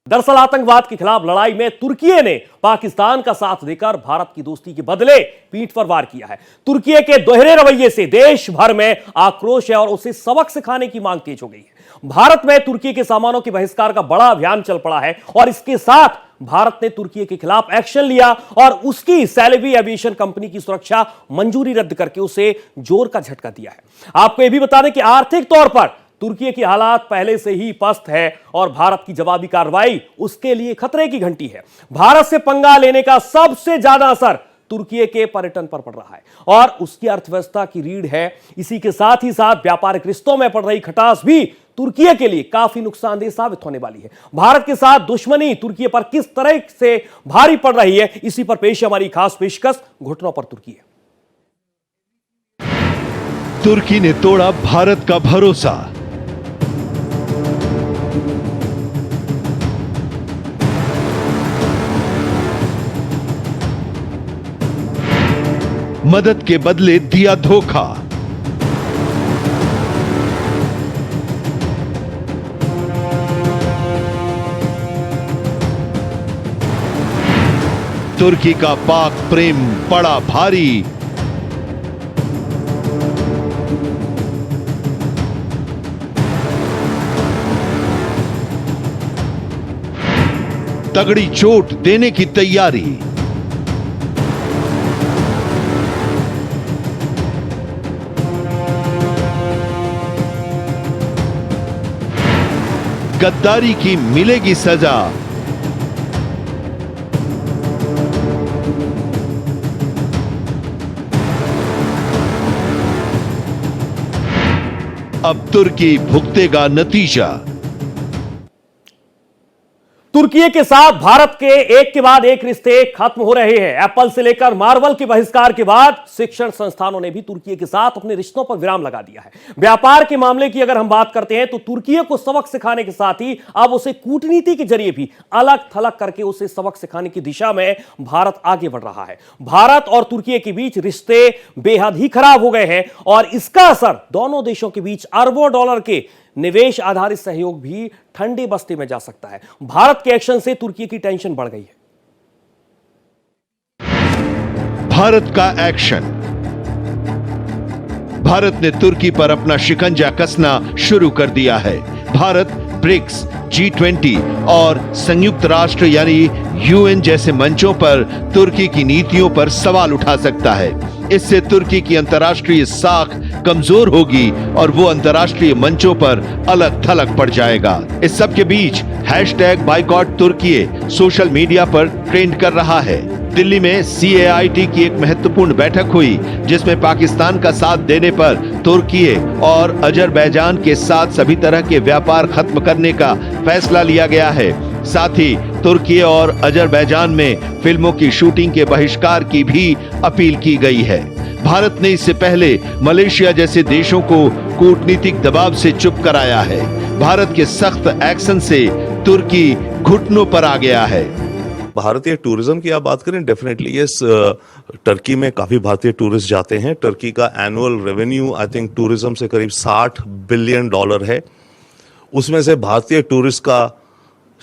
दरअसल आतंकवाद के खिलाफ लड़ाई में तुर्की ने पाकिस्तान का साथ देकर भारत की दोस्ती के बदले पीठ पर वार किया है। तुर्की के दोहरे रवैये से देश भर में आक्रोश है और उसे सबक सिखाने की मांग तेज हो गई है। भारत में तुर्की के सामानों के बहिष्कार का बड़ा अभियान चल पड़ा है और इसके साथ भारत ने तुर्की के खिलाफ एक्शन लिया और उसकी सैलेवी एविएशन कंपनी की सुरक्षा मंजूरी रद्द करके उसे जोर का झटका दिया है। आपको यह भी बता दें कि आर्थिक तौर पर तुर्की की हालात पहले से ही पस्त है और भारत की जवाबी कार्रवाई उसके लिए खतरे की घंटी है। भारत से पंगा लेने का सबसे ज्यादा असर तुर्की के पर्यटन पर पड़ रहा है और उसकी अर्थव्यवस्था की रीढ़ है। इसी के साथ ही साथ व्यापारिक रिश्तों में पड़ रही खटास भी तुर्की के लिए काफी नुकसानदेह साबित होने वाली है। भारत के साथ दुश्मनी तुर्की पर किस तरह से भारी पड़ रही है, इसी पर पेश है हमारी खास पेशकश, घुटनों पर तुर्की। तुर्की ने तोड़ा भारत का भरोसा। मदद के बदले दिया धोखा। तुर्की का पाक प्रेम पड़ा भारी। तगड़ी चोट देने की तैयारी। गद्दारी की मिलेगी सजा। अब तुर्की भुगतेगा नतीजा। तुर्की के साथ भारत के एक के बाद एक रिश्ते खत्म हो रहे हैं। एप्पल से लेकर मार्वल के बहिष्कार के बाद शिक्षण संस्थानों ने भी तुर्की के साथ अपने रिश्तों पर विराम लगा दिया है। व्यापार के मामले की अगर हम बात करते हैं तो तुर्की को सबक सिखाने के साथ ही अब उसे कूटनीति के जरिए भी अलग थलग करके उसे सबक सिखाने की दिशा में भारत आगे बढ़ रहा है। भारत और तुर्की के बीच रिश्ते बेहद ही खराब हो गए हैं और इसका असर दोनों देशों के बीच अरबों डॉलर के निवेश आधारित सहयोग भी ठंडे बस्ते में जा सकता है। भारत के एक्शन से तुर्की की टेंशन बढ़ गई है। भारत का एक्शन। भारत ने तुर्की पर अपना शिकंजा कसना शुरू कर दिया है। भारत ब्रिक्स, G20 और संयुक्त राष्ट्र यानी UN जैसे मंचों पर तुर्की की नीतियों पर सवाल उठा सकता है। इससे तुर्की की अंतर्राष्ट्रीय साख कमजोर होगी और वो अंतर्राष्ट्रीय मंचों पर अलग थलग पड़ जाएगा। इस सब के बीच #बायकॉट तुर्की सोशल मीडिया पर ट्रेंड कर रहा है। दिल्ली में CAIT की एक महत्वपूर्ण बैठक हुई जिसमें पाकिस्तान का साथ देने पर तुर्की और अजरबैजान के साथ सभी तरह के व्यापार खत्म करने का फैसला लिया गया है। साथ ही तुर्की और अजरबैजान में फिल्मों की शूटिंग के बहिष्कार की भी अपील की गई है। भारत ने इससे पहले मलेशिया जैसे देशों को कूटनीतिक दबाव से चुप कराया है। भारत के सख्त एक्शन से तुर्की घुटनों पर आ गया है। भारतीय टूरिज्म की आप बात करें, डेफिनेटली यस, टर्की में काफी भारतीय टूरिस्ट जाते हैं। टर्की का annual revenue I think tourism से करीब $60 बिलियन है। उसमें से भारतीय टूरिस्ट का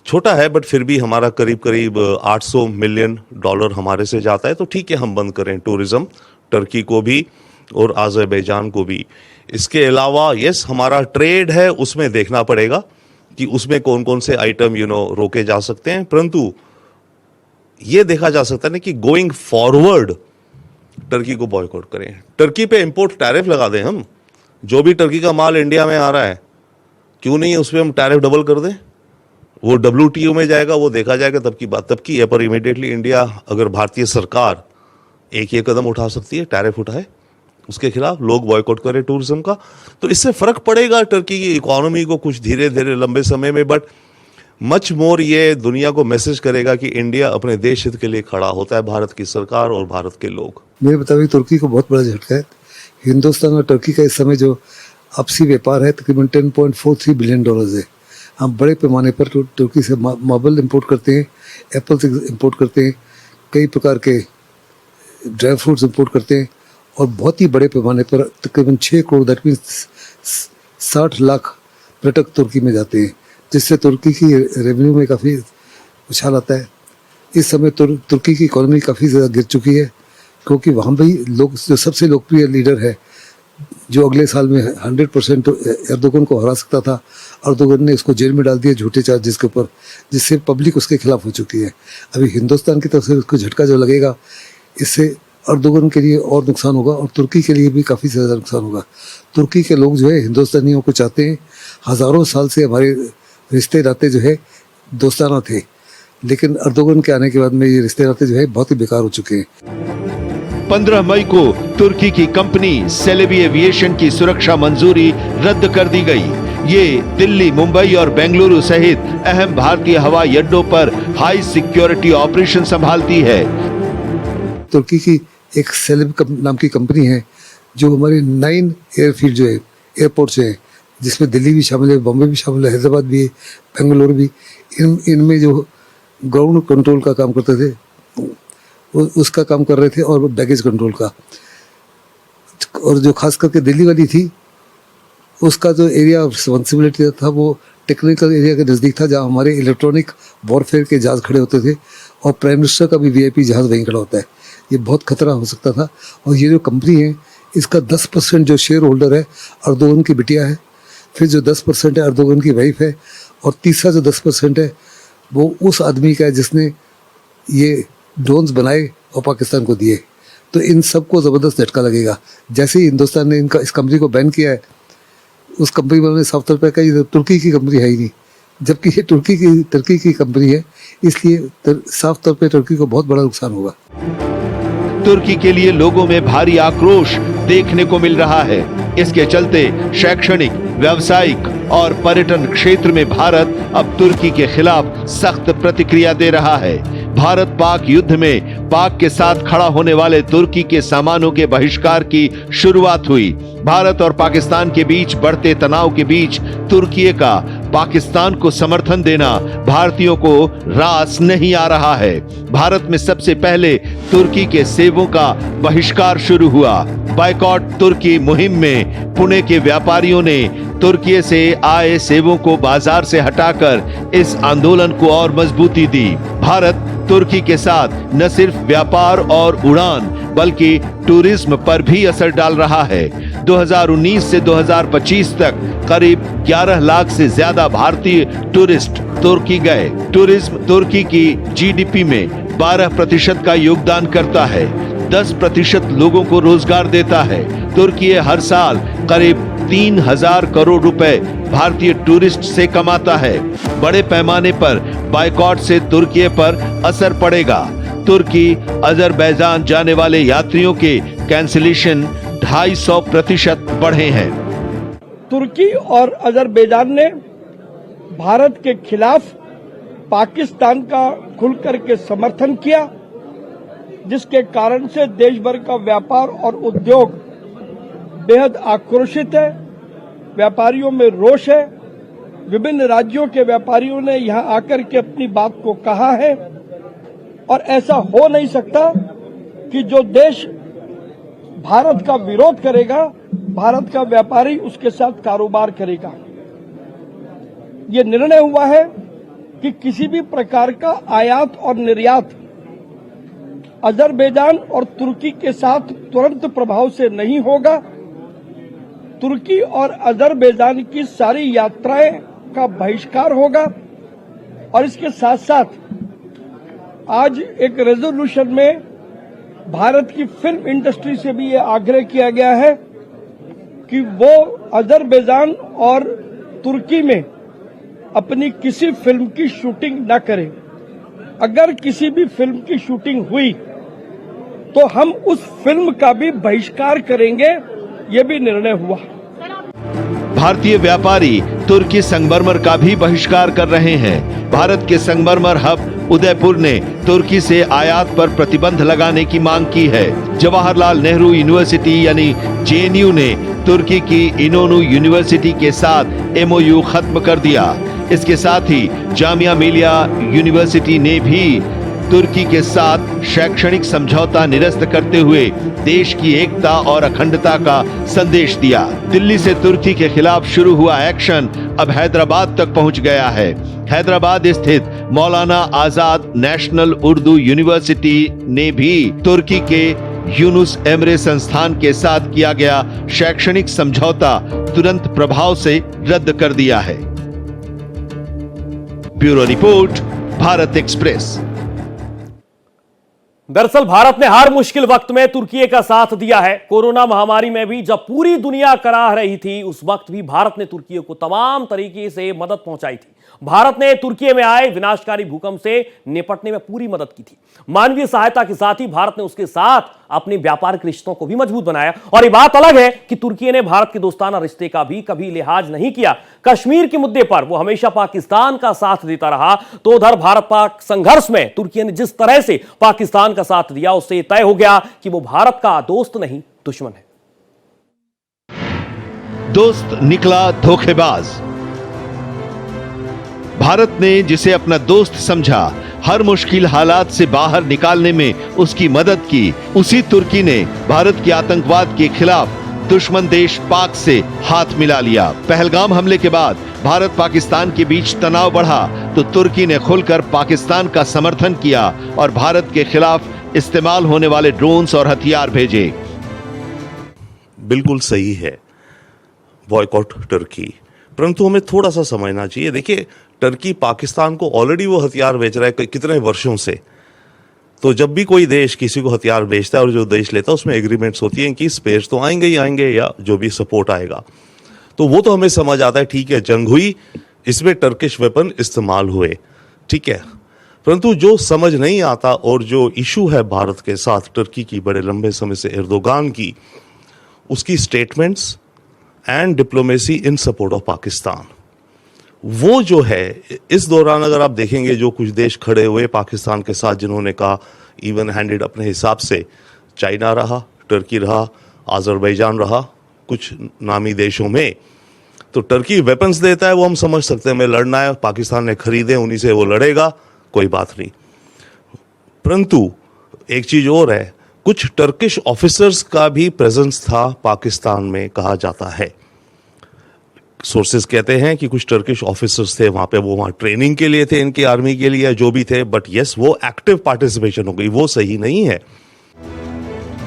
छोटा है बट फिर भी हमारा करीब करीब $800 मिलियन हमारे से जाता है। तो ठीक है, हम बंद करें टूरिज्म टर्की को भी और अजरबैजान को भी। इसके अलावा यस, हमारा ट्रेड है, उसमें देखना पड़ेगा कि उसमें कौन कौन से आइटम रोके जा सकते हैं। परंतु ये देखा जा सकता है ना कि गोइंग फॉरवर्ड टर्की को बॉयकॉट करें। टर्की पे इंपोर्ट टैरिफ लगा दें हम। जो भी टर्की का माल इंडिया में आ रहा है, क्यों नहीं उस पर हम टैरिफ डबल कर दें। वो WTO में जाएगा, वो देखा जाएगा, तब की बात तब की है। पर इमीडिएटली इंडिया, अगर भारतीय सरकार एक ये कदम उठा सकती है, टैरिफ उठाए उसके खिलाफ, लोग बॉयकॉट करें टूरिज्म का, तो इससे फर्क पड़ेगा टर्की की इकोनॉमी को कुछ धीरे धीरे लंबे समय में। बट मच मोर ये दुनिया को मैसेज करेगा कि इंडिया अपने देश हित के लिए खड़ा होता है, भारत की सरकार और भारत के लोग। मेरे मुताबिक तुर्की को बहुत बड़ा झटका है। हिंदुस्तान और तुर्की का इस समय जो आपसी व्यापार है तकरीबन $10.43 बिलियन है। हम बड़े पैमाने पर तुर्की से मार्बल इंपोर्ट करते हैं, एप्पल से इंपोर्ट करते हैं, कई प्रकार के ड्राई फ्रूट्स इंपोर्ट करते हैं और बहुत ही बड़े पैमाने पर तकरीबन 6 करोड़ दैट मीन्स 60 लाख पर्यटक तुर्की में जाते हैं, जिससे तुर्की की रेवेन्यू में काफ़ी उछाल आता है। इस समय तुर्की की इकोनॉमी काफ़ी ज़्यादा गिर चुकी है, क्योंकि वहाँ भी लोग जो सबसे लोकप्रिय लीडर है, जो अगले साल में 100% एर्दोगन को हरा सकता था, एर्दोगन ने उसको जेल में डाल दिया झूठे चार्जेस के ऊपर, जिससे पब्लिक उसके खिलाफ हो चुकी है। अभी हिंदुस्तान की तरफ से उसको झटका जो लगेगा, इससे एर्दोगन के लिए और नुकसान होगा और तुर्की के लिए भी काफ़ी ज़्यादा नुकसान होगा। तुर्की के लोग जो है हिंदुस्तानियों को चाहते हैं। हज़ारों साल से हमारे रिश्ते नाते जो है दोस्ताना थे, लेकिन एर्दोगन के आने के बाद में ये रिश्ते नाते जो है बहुत ही बेकार हो चुके हैं। 15 मई को तुर्की की कंपनी सेलेबी एविएशन की सुरक्षा मंजूरी रद्द कर दी गई। ये दिल्ली, मुंबई और बेंगलुरु सहित अहम भारतीय हवाई अड्डों पर हाई सिक्योरिटी ऑपरेशन संभालती है। तुर्की की एक सेलेब नाम की कंपनी है, जो हमारे 9 एयरफील्ड जो है, एयरपोर्ट्स हैं, जिसमें दिल्ली भी शामिल है, बॉम्बे भी शामिल है, हैदराबाद भी है, बेंगलुरु भी, इनमें जो ग्राउंड कंट्रोल का काम करते थे, उसका काम कर रहे थे, और बैगेज कंट्रोल का। और जो खास करके दिल्ली वाली थी, उसका जो एरिया ऑफ रिस्पॉन्सिबिलिटी था वो टेक्निकल एरिया के नज़दीक था, जहाँ हमारे इलेक्ट्रॉनिक वॉरफेयर के जहाज़ खड़े होते थे, और प्राइम मिनिस्टर का भी VIP जहाज़ वहीं खड़ा होता है। ये बहुत खतरा हो सकता था। और ये जो कंपनी है, इसका 10% जो शेयर होल्डर है एर्दोगन की बिटिया है, फिर जो 10% है एर्दोगन की वाइफ है, और तीसरा जो 10% है वो उस आदमी का है जिसने ये ड्रोन्स बनाए और पाकिस्तान को दिए। तो इन सबको ज़बरदस्त झटका लगेगा। जैसे ही हिंदुस्तान ने इस कंपनी को बैन किया है, उस कंपनी वालों ने साफ तौर पर कहा ये तुर्की की कंपनी है ही नहीं, जबकि ये तुर्की की कंपनी है। इसलिए साफ तौर पर तुर्की को बहुत बड़ा नुकसान होगा। तुर्की के लिए लोगों में भारी आक्रोश देखने को मिल रहा है। इसके चलते शैक्षणिक, व्यावसायिक और पर्यटन क्षेत्र में भारत अब तुर्की के खिलाफ सख्त प्रतिक्रिया दे रहा है। भारत पाक युद्ध में पाक के साथ खड़ा होने वाले तुर्की के सामानों के बहिष्कार की शुरुआत हुई। भारत और पाकिस्तान के बीच बढ़ते तनाव के बीच तुर्की का पाकिस्तान को समर्थन देना भारतीयों को रास नहीं आ रहा है। भारत में सबसे पहले तुर्की के सेबों का बहिष्कार शुरू हुआ। बायकॉट तुर्की मुहिम में पुणे के व्यापारियों ने तुर्की से आए सेबों को बाजार से हटाकर इस आंदोलन को और मजबूती दी। भारत तुर्की के साथ न सिर्फ व्यापार और उड़ान बल्कि टूरिज्म पर भी असर डाल रहा है। 2019 से 2025 तक करीब 11 लाख से ज्यादा भारतीय टूरिस्ट तुर्की गए। टूरिज्म तुर्की की GDP में 12% का योगदान करता है, 10% लोगों को रोजगार देता है। तुर्की हर साल करीब 3000 करोड़ रुपए भारतीय टूरिस्ट से कमाता है। बड़े पैमाने पर बायकॉट से तुर्की पर असर पड़ेगा। तुर्की अजरबैजान जाने वाले यात्रियों के कैंसिलेशन 250% बढ़े हैं। तुर्की और अजरबैजान ने भारत के खिलाफ पाकिस्तान का खुलकर के समर्थन किया, जिसके कारण से देश भर का व्यापार और उद्योग बेहद आक्रोशित है। व्यापारियों में रोष है। विभिन्न राज्यों के व्यापारियों ने यहां आकर के अपनी बात को कहा है, और ऐसा हो नहीं सकता कि जो देश भारत का विरोध करेगा, भारत का व्यापारी उसके साथ कारोबार करेगा। ये निर्णय हुआ है कि किसी भी प्रकार का आयात और निर्यात अजरबैजान और तुर्की के साथ तुरंत प्रभाव से नहीं होगा। तुर्की और अजरबैजान की सारी यात्राएं का बहिष्कार होगा। और इसके साथ साथ आज एक रेजोल्यूशन में भारत की फिल्म इंडस्ट्री से भी ये आग्रह किया गया है कि वो अजरबैजान और तुर्की में अपनी किसी फिल्म की शूटिंग न करें। अगर किसी भी फिल्म की शूटिंग हुई तो हम उस फिल्म का भी बहिष्कार करेंगे, ये भी निर्णय हुआ। भारतीय व्यापारी तुर्की संगमरमर का भी बहिष्कार कर रहे हैं। भारत के संगमरमर हब उदयपुर ने तुर्की से आयात पर प्रतिबंध लगाने की मांग की है। जवाहरलाल नेहरू यूनिवर्सिटी यानी JNU ने तुर्की की इनोनू यूनिवर्सिटी के साथ MOU खत्म कर दिया। इसके साथ ही जामिया मिलिया यूनिवर्सिटी ने भी तुर्की के साथ शैक्षणिक समझौता निरस्त करते हुए देश की एकता और अखंडता का संदेश दिया। दिल्ली से तुर्की के खिलाफ शुरू हुआ एक्शन अब हैदराबाद तक पहुंच गया है। हैदराबाद स्थित मौलाना आजाद नेशनल उर्दू यूनिवर्सिटी ने भी तुर्की के यूनुस एमरे संस्थान के साथ किया गया शैक्षणिक समझौता तुरंत प्रभाव से रद्द कर दिया है। Bureau report, Bharat express. दरअसल भारत ने हर मुश्किल वक्त में तुर्की का साथ दिया है। कोरोना महामारी में भी जब पूरी दुनिया कराह रही थी, उस वक्त भी भारत ने तुर्की को तमाम तरीके से मदद पहुंचाई थी। भारत ने तुर्की में आए विनाशकारी भूकंप से निपटने में पूरी मदद की थी। मानवीय सहायता के साथ ही भारत ने उसके साथ अपने व्यापारिक रिश्तों को भी मजबूत बनाया। और ये बात अलग है कि तुर्की ने भारत के दोस्ताना रिश्ते का भी कभी लिहाज नहीं किया। कश्मीर के मुद्दे पर वो हमेशा पाकिस्तान का साथ देता रहा। तो उधर भारत पाक संघर्ष में तुर्की ने जिस तरह से पाकिस्तान का साथ दिया, उससे तय हो गया कि वो भारत का दोस्त नहीं, दुश्मन है। दोस्त निकला धोखेबाज। भारत ने जिसे अपना दोस्त समझा, हर मुश्किल हालात से बाहर निकालने में उसकी मदद की, उसी तुर्की ने भारत के आतंकवाद के खिलाफ दुश्मन देश पाक से हाथ मिला लिया। पहलगाम हमले के बाद भारत पाकिस्तान के बीच तनाव बढ़ा तो तुर्की ने खुलकर पाकिस्तान का समर्थन किया और भारत के खिलाफ इस्तेमाल होने वाले ड्रोन्स और हथियार भेजे। बिल्कुल सही है बॉयकॉट टर्की, परंतु हमें थोड़ा सा समझना चाहिए। देखिए, टर्की पाकिस्तान को ऑलरेडी वो हथियार बेच रहा है कितने वर्षों से। तो जब भी कोई देश किसी को हथियार बेचता है और जो देश लेता है उसमें एग्रीमेंट्स होती हैं कि स्पेस तो आएंगे ही आएंगे या जो भी सपोर्ट आएगा, तो वो तो हमें समझ आता है। ठीक है, जंग हुई, इसमें टर्किश वेपन इस्तेमाल हुए, ठीक है। परंतु जो समझ नहीं आता और जो इशू है भारत के साथ टर्की की बड़े लंबे समय से एर्दोगान की, उसकी statements and diplomacy in support of Pakistan, वो जो है इस दौरान अगर आप देखेंगे जो कुछ देश खड़े हुए पाकिस्तान के साथ, जिन्होंने कहा इवन हैंडेड अपने हिसाब से, चाइना रहा, टर्की रहा, आज़रबाईजान रहा, कुछ नामी देशों में। तो टर्की वेपन्स देता है, वो हम समझ सकते हैं, हमें लड़ना है, पाकिस्तान ने खरीदे, उन्हीं से वो लड़ेगा, कोई बात नहीं। परंतु एक चीज और है, कुछ टर्किश ऑफिसर्स का भी प्रेजेंस था पाकिस्तान में, कहा जाता है। सोर्सेज कहते हैं कि कुछ टर्किश ऑफिसर्स थे वहां पे, वो वहां ट्रेनिंग के लिए थे, इनकी आर्मी के लिए, जो भी थे, बट यस वो एक्टिव पार्टिसिपेशन हो गई, वो सही नहीं है।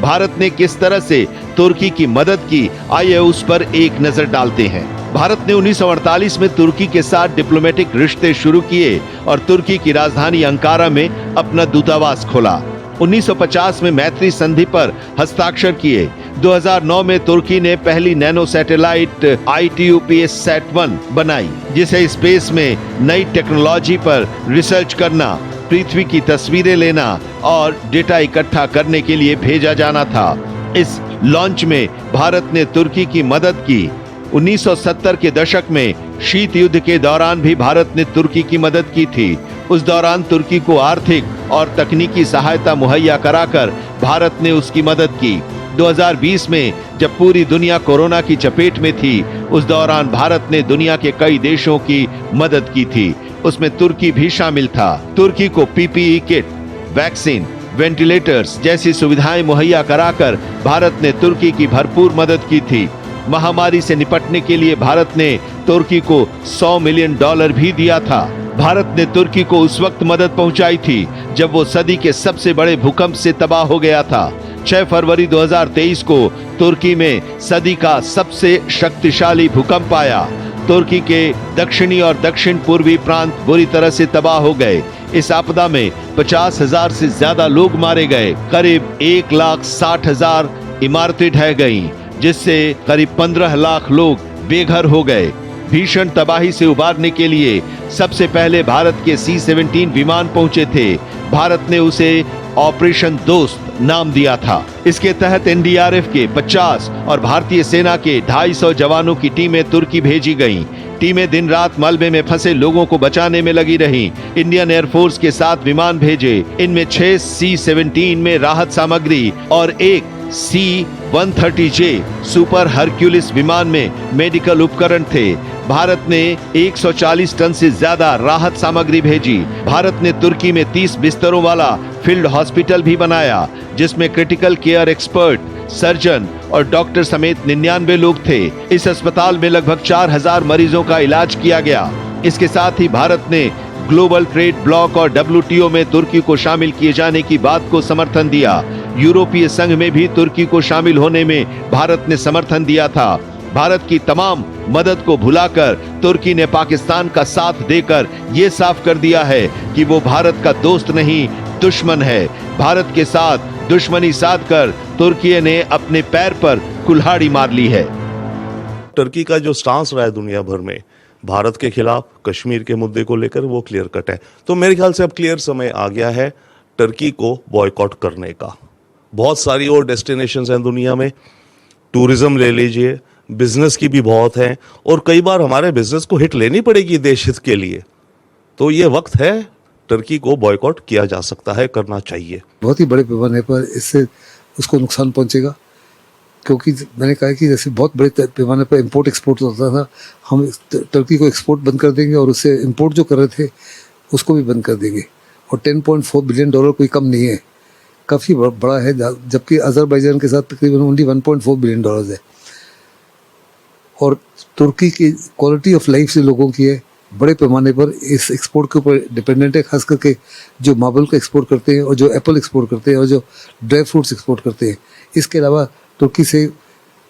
भारत ने किस तरह से तुर्की की मदद की, आइए उस पर एक नजर डालते हैं। भारत ने 1948 में तुर्की के साथ डिप्लोमेटिक रिश्ते शुरू किए और तुर्की की राजधानी अंकारा में अपना दूतावास खोला। 1950 में मैत्री संधि पर हस्ताक्षर किए। 2009 में तुर्की ने पहली नैनो सैटेलाइट ITUPS-SAT-1 बनाई, जिसे स्पेस में नई टेक्नोलॉजी पर रिसर्च करना, पृथ्वी की तस्वीरें लेना और डेटा इकट्ठा करने के लिए भेजा जाना था। इस लॉन्च में भारत ने तुर्की की मदद की। 1970 के दशक में शीत युद्ध के दौरान भी भारत ने तुर्की की मदद की थी। उस दौरान तुर्की को आर्थिक और तकनीकी सहायता मुहैया कराकर भारत ने उसकी मदद की। 2020 में जब पूरी दुनिया कोरोना की चपेट में थी, उस दौरान भारत ने दुनिया के कई देशों की मदद की थी, उसमें तुर्की भी शामिल था। तुर्की को PPE किट, वैक्सीन, वेंटिलेटर्स जैसी सुविधाएं मुहैया कराकर भारत ने तुर्की की भरपूर मदद की थी। महामारी से निपटने के लिए भारत ने तुर्की को $100 मिलियन भी दिया था। भारत ने तुर्की को उस वक्त मदद पहुंचाई थी जब वो सदी के सबसे बड़े भूकंप से तबाह हो गया था। 6 फरवरी 2023 को तुर्की में सदी का सबसे शक्तिशाली भूकंप आया। तुर्की के दक्षिणी और दक्षिण पूर्वी प्रांत बुरी तरह से तबाह हो गए। इस आपदा में 50,000 से ज्यादा लोग मारे गए। करीब 1,60,000 इमारतें ढह गईं, जिससे करीब 15 लाख लोग बेघर हो गए। भीषण तबाही से उबारने के लिए सबसे पहले भारत के C-17 विमान पहुंचे थे। भारत ने उसे ऑपरेशन दोस्त नाम दिया था। इसके तहत NDRF के 50 और भारतीय सेना के 250 जवानों की टीमें तुर्की भेजी गईं। टीमें दिन रात मलबे में फंसे लोगों को बचाने में लगी रहीं। इंडियन एयरफोर्स के 7 विमान भेजे। इनमें 6 C-17 में राहत सामग्री और एक C-130J सुपर हरक्यूलिस विमान में मेडिकल उपकरण थे। भारत ने 140 टन से ज्यादा राहत सामग्री भेजी। भारत ने तुर्की में 30 बिस्तरों वाला फील्ड हॉस्पिटल भी बनाया, जिसमें क्रिटिकल केयर एक्सपर्ट, सर्जन और डॉक्टर समेत 99 लोग थे। इस अस्पताल में लगभग 4,000 मरीजों का इलाज किया गया। इसके साथ ही भारत ने ग्लोबल ट्रेड ब्लॉक और WTO में तुर्की को शामिल किए जाने की बात को समर्थन दिया। यूरोपीय संघ में भी तुर्की को शामिल होने में भारत ने समर्थन दिया था। भारत की तमाम मदद को भुलाकर तुर्की ने पाकिस्तान का साथ देकर यह साफ कर दिया है कि वो भारत का दोस्त नहीं, दुश्मन है। भारत के साथ दुश्मनी साधकर तुर्की ने अपने पैर पर कुल्हाड़ी मार ली है। टर्की का जो स्टांस रहा है दुनिया भर में भारत के खिलाफ कश्मीर के मुद्दे को लेकर, वो क्लियर कट है। तो मेरे ख्याल से अब क्लियर समय आ गया है टर्की को बॉयकॉट करने का। बहुत सारी और डेस्टिनेशंस हैं दुनिया में, टूरिज्म ले लीजिए, बिजनेस की भी बहुत है, और कई बार हमारे बिजनेस को हिट लेनी पड़ेगी देश हित के लिए। तो ये वक्त है, टर्की को बॉयकॉट किया जा सकता है, करना चाहिए। बहुत ही बड़े पैमाने पर इससे उसको नुकसान पहुंचेगा, क्योंकि मैंने कहा कि जैसे बहुत बड़े पैमाने पर इंपोर्ट एक्सपोर्ट होता था, हम टर्की को एक्सपोर्ट बंद कर देंगे और उससे इंपोर्ट जो कर रहे थे उसको भी बंद कर देंगे। और $10.4 बिलियन कोई कम नहीं है, काफ़ी बड़ा है, जबकि अजरबैजान के साथ तकरीबन ओनली $1.4 बिलियन है। और तुर्की की क्वालिटी ऑफ लाइफ से लोगों की है, बड़े पैमाने पर इस एक्सपोर्ट के ऊपर डिपेंडेंट है, खास करके जो मार्बल को एक्सपोर्ट करते हैं और जो एप्पल एक्सपोर्ट करते हैं और जो ड्राई फ्रूट्स एक्सपोर्ट करते हैं। इसके अलावा तुर्की से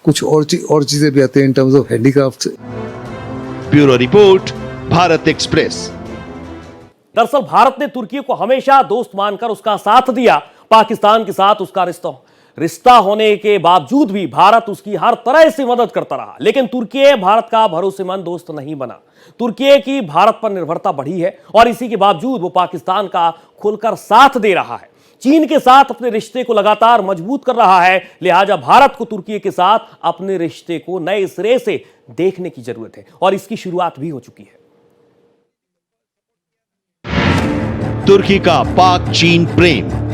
कुछ और चीज़ें भी आते हैं in terms of handicraft. Bureau report, Bharat express. दरअसल भारत ने तुर्की को हमेशा दोस्त मानकर उसका साथ दिया। पाकिस्तान के साथ उसका रिश्ता होने के बावजूद भी भारत उसकी हर तरह से मदद करता रहा, लेकिन तुर्की भारत का भरोसेमंद दोस्त नहीं बना। तुर्की की भारत पर निर्भरता बढ़ी है और इसी के बावजूद वो पाकिस्तान का खुलकर साथ दे रहा है। चीन के साथ अपने रिश्ते को लगातार मजबूत कर रहा है, लिहाजा भारत को तुर्की के साथ अपने रिश्ते को नए सिरे से देखने की जरूरत है और इसकी शुरुआत भी हो चुकी है। तुर्की का पाक चीन प्रेम।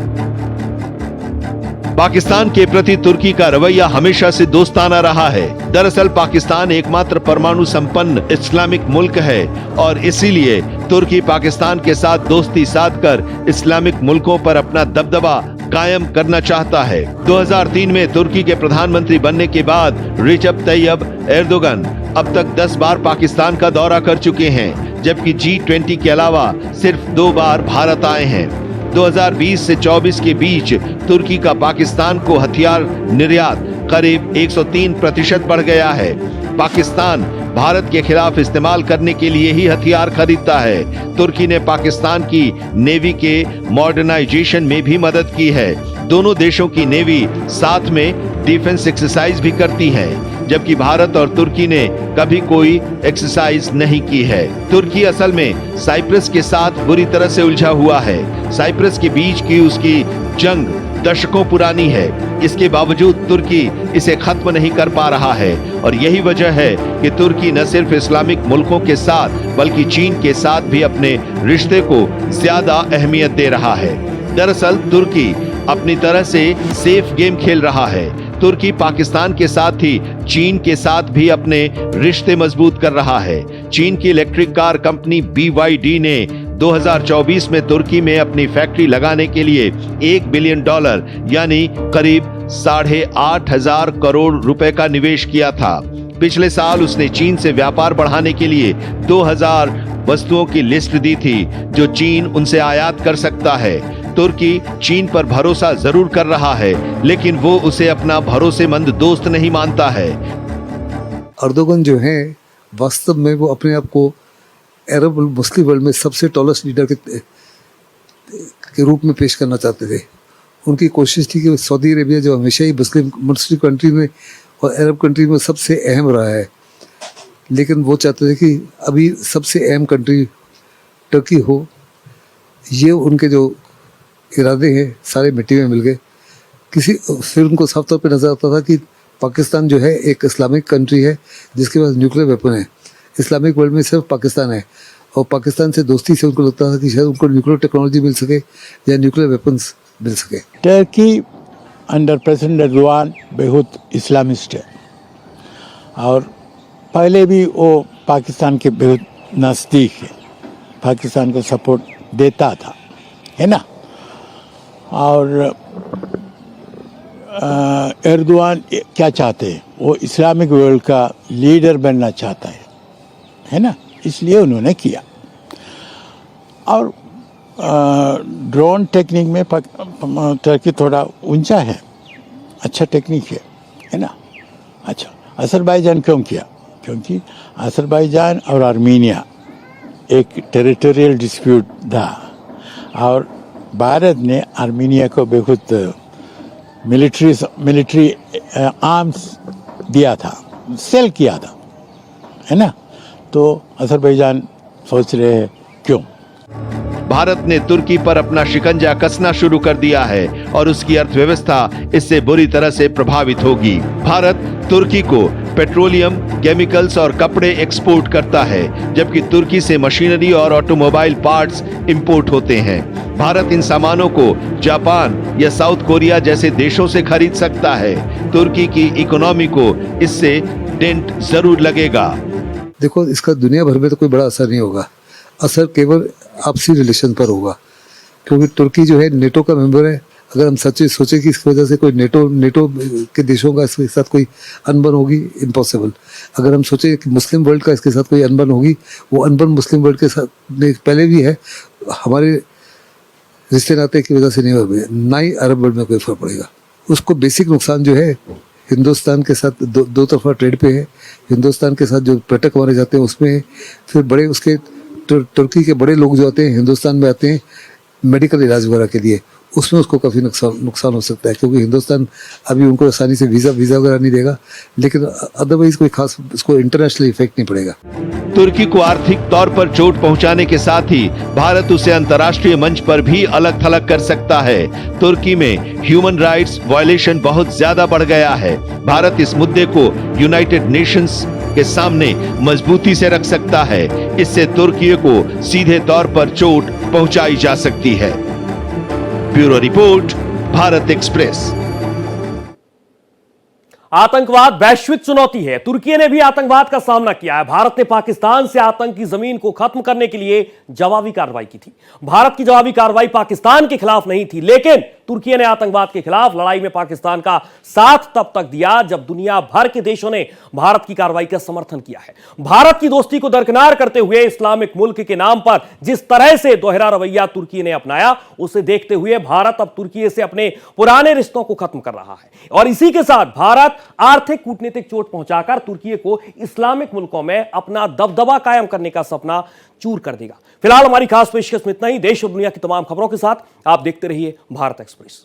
पाकिस्तान के प्रति तुर्की का रवैया हमेशा से दोस्ताना रहा है। दरअसल पाकिस्तान एकमात्र परमाणु संपन्न इस्लामिक मुल्क है और इसीलिए तुर्की पाकिस्तान के साथ दोस्ती साधकर इस्लामिक मुल्कों पर अपना दबदबा कायम करना चाहता है। 2003 में तुर्की के प्रधानमंत्री बनने के बाद रिसेप तैयब एर्दोगन अब तक 10 बार पाकिस्तान का दौरा कर चुके हैं, जबकि G20 के अलावा सिर्फ 2 बार भारत आए हैं। 2020 से 24 के बीच तुर्की का पाकिस्तान को हथियार निर्यात करीब 103% बढ़ गया है। पाकिस्तान भारत के खिलाफ इस्तेमाल करने के लिए ही हथियार खरीदता है। तुर्की ने पाकिस्तान की नेवी के मॉडर्नाइजेशन में भी मदद की है। दोनों देशों की नेवी साथ में डिफेंस एक्सरसाइज भी करती है, जबकि भारत और तुर्की ने कभी कोई एक्सरसाइज नहीं की है। तुर्की असल में साइप्रस के साथ बुरी तरह से उलझा हुआ है। साइप्रस के बीच की उसकी जंग दशकों पुरानी है। इसके बावजूद तुर्की इसे खत्म नहीं कर पा रहा है और यही वजह है कि तुर्की न सिर्फ इस्लामिक मुल्कों के साथ बल्कि चीन के साथ भी अपने रिश्ते को ज्यादा अहमियत दे रहा है। दरअसल तुर्की अपनी तरह से सेफ गेम खेल रहा है। तुर्की पाकिस्तान के साथ ही चीन के साथ भी अपने रिश्ते मजबूत कर रहा है। चीन की इलेक्ट्रिक कार कंपनी BYD ने 2024 में तुर्की में अपनी फैक्ट्री लगाने के लिए $1 बिलियन यानी करीब 8,500 करोड़ रुपए का निवेश किया था। पिछले साल उसने चीन से व्यापार बढ़ाने के लिए 2000 वस्तुओं की लिस्ट दी थी जो चीन उनसे आयात कर सकता है। तुर्की चीन पर भरोसा जरूर कर रहा है, लेकिन वो उसे अपना भरोसेमंद दोस्त नहीं मानता है। अर्दोगन जो है वास्तव में वो अपने आप को अरब और मुस्लिम वर्ल्ड में सबसे टॉलेस्ट लीडर के रूप में पेश करना चाहते थे। उनकी कोशिश थी कि सऊदी अरेबिया जो हमेशा ही मुस्लिम कंट्री में और अरब कंट्री में सबसे अहम रहा है, लेकिन वो चाहते थे कि अभी सबसे अहम कंट्री टर्की हो। ये उनके जो इरादे हैं सारे मिट्टी में मिल गए। फिर उनको साफ तौर पे नजर आता था कि पाकिस्तान जो है एक इस्लामिक कंट्री है जिसके पास न्यूक्लियर वेपन है। इस्लामिक वर्ल्ड में सिर्फ पाकिस्तान है और पाकिस्तान से दोस्ती से उनको लगता था कि शायद उनको न्यूक्लियर टेक्नोलॉजी मिल सके या न्यूक्लियर वेपन्स मिल सके। टर्की अंडर प्रेसिडेंट एर्दोगान बहुत इस्लामिस्ट है और पहले भी वो पाकिस्तान के बहुत नज़दीक है, पाकिस्तान को सपोर्ट देता था, है ना। और एर्दोगान क्या चाहते हैं, वो इस्लामिक वर्ल्ड का लीडर बनना चाहता है ना। इसलिए उन्होंने किया। और ड्रोन टेक्निक में टर्की थोड़ा ऊंचा है, अच्छा टेक्निक है ना। अच्छा, अजरबैजान क्यों किया? क्योंकि अजरबैजान और आर्मीनिया एक टेरिटोरियल डिस्प्यूट था और भारत ने आर्मीनिया को बहुत मिलिट्री आर्म्स दिया था, सेल किया था, है ना। तो अजरबैजान सोच रहे हैं क्यों। भारत ने तुर्की पर अपना शिकंजा कसना शुरू कर दिया है और उसकी अर्थव्यवस्था इससे बुरी तरह से प्रभावित होगी। भारत तुर्की को पेट्रोलियम, केमिकल्स और कपड़े एक्सपोर्ट करता है, जबकि तुर्की से मशीनरी और ऑटोमोबाइल पार्ट्स इंपोर्ट होते हैं। भारत इन सामानों को जापान या साउथ कोरिया जैसे देशों से खरीद सकता है। तुर्की की इकोनॉमी को इससे डेंट जरूर लगेगा। देखो, इसका दुनिया भर में तो कोई बड़ा असर नहीं होगा, असर केवल आपसी रिलेशन पर होगा, क्योंकि तुर्की जो है नेटो का मेंबर है। अगर हम सच्चे सोचे कि इसकी वजह से कोई नेटो के देशों का इसके साथ कोई अनबन होगी, इम्पॉसिबल। अगर हम सोचे कि मुस्लिम वर्ल्ड का इसके साथ कोई अनबन होगी, वो अनबन मुस्लिम वर्ल्ड के साथ पहले भी है, हमारे रिश्ते नाते की वजह से नहीं होगी, ना ही अरब वर्ल्ड में कोई फर्क पड़ेगा। उसको बेसिक नुकसान जो है हिंदुस्तान के साथ दो तरफा ट्रेड पे है, हिंदुस्तान के साथ जो पर्यटक हमारे जाते हैं उसमें, फिर बड़े उसके तुर्की के बड़े लोग जो आते हैं हिंदुस्तान में आते हैं मेडिकल इलाज वगैरह के लिए, उसमें उसको काफ़ी नुकसान हो सकता है, क्योंकि हिंदुस्तान अभी उनको आसानी से वीज़ा वगैरह नहीं देगा, लेकिन अदरवाइज कोई खास उसको इंटरनेशनल इफेक्ट नहीं पड़ेगा। तुर्की को आर्थिक तौर पर चोट पहुंचाने के साथ ही भारत उसे अंतर्राष्ट्रीय मंच पर भी अलग थलग कर सकता है। तुर्की में ह्यूमन राइट्स वायलेशन बहुत ज्यादा बढ़ गया है। भारत इस मुद्दे को यूनाइटेड नेशंस के सामने मजबूती से रख सकता है। इससे तुर्की को सीधे तौर पर चोट पहुंचाई जा सकती है। Bureau report, Bharat express. आतंकवाद वैश्विक चुनौती है। तुर्की ने भी आतंकवाद का सामना किया है। भारत ने पाकिस्तान से आतंक की जमीन को खत्म करने के लिए जवाबी कार्रवाई की थी। भारत की जवाबी कार्रवाई पाकिस्तान के खिलाफ नहीं थी, लेकिन तुर्की ने आतंकवाद के खिलाफ लड़ाई में पाकिस्तान का साथ तब तक दिया जब दुनिया भर के देशों ने भारत की कार्रवाई का समर्थन किया है। भारत की दोस्ती को दरकिनार करते हुए इस्लामिक मुल्क के नाम पर जिस तरह से दोहरा रवैया तुर्की ने अपनाया, उसे देखते हुए भारत अब तुर्की से अपने पुराने रिश्तों को खत्म कर रहा है और इसी के साथ भारत आर्थिक कूटनीतिक चोट पहुंचाकर तुर्की को इस्लामिक मुल्कों में अपना दबदबा कायम करने का सपना चूर कर देगा। फिलहाल हमारी खास पेशकश में इतना ही। देश और दुनिया की तमाम खबरों के साथ आप देखते रहिए भारत एक्सप्रेस।